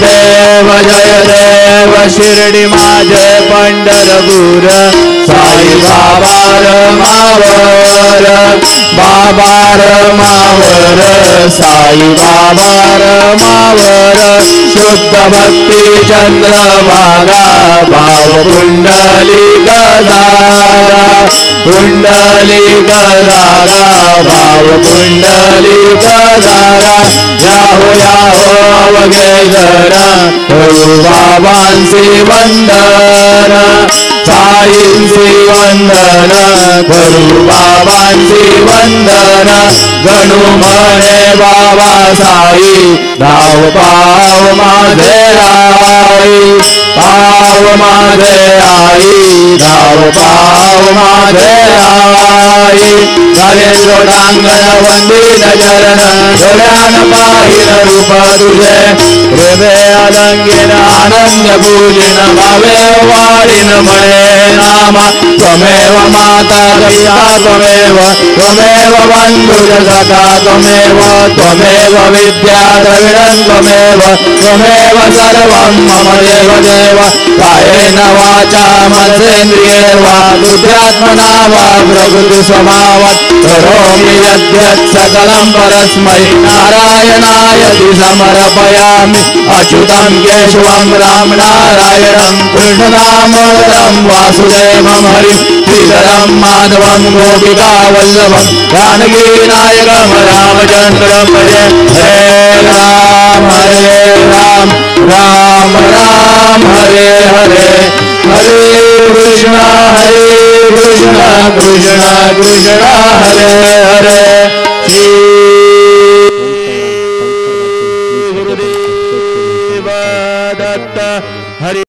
जय देव शिर्डी माझे पंढरपूर साई बाबा रमावर बाबा रमावर साई बाबा रमावर शुद्ध भक्ती चंद्रभागा भाव कुंडली गदारा कुंडली गदारा भाव कुंडली गदारा याहो याहो अवघे जरा करू बाबांचे वंदन साईंचे वंदन करू बाबांचे वंदन गणू म्हणे बाबा साई धाव पाव माझे आई पाव माझे आई धाव पाव माझे आई झाले जोडांगण वंदीन चरण डोळ्यान पाहिन रूप तुझे हृदय अलंगिन आनंद पूजिन भावे वाळीन म्हणे नामा त्वमेव माता पिता त्वमेव त्वमेव बंधुज सखा त्वमेव त्वमेव विद्या द्रविणं त्वमेव त्वमेव सर्वं मम देव देव कायेन वाचा मनसेन्द्रिये वा बुद्ध्यात्मना वा प्रकृति स्वभावात् करोमि यद्यत् सकलं परस्मै नारायणायति समर्पयामि अच्युतं केशवं राम नारायणं कृष्णदामोदरं वासुदेवं हरिं श्रीधरं माधवं गोपिका वल्लभं जानकीनायकं रामचन्द्रं भजे हरे राम राम राम हरे हरे हरे कृष्ण कृष्ण कृष्ण हरे हरे श्री गुरुदेव दत्त हरि।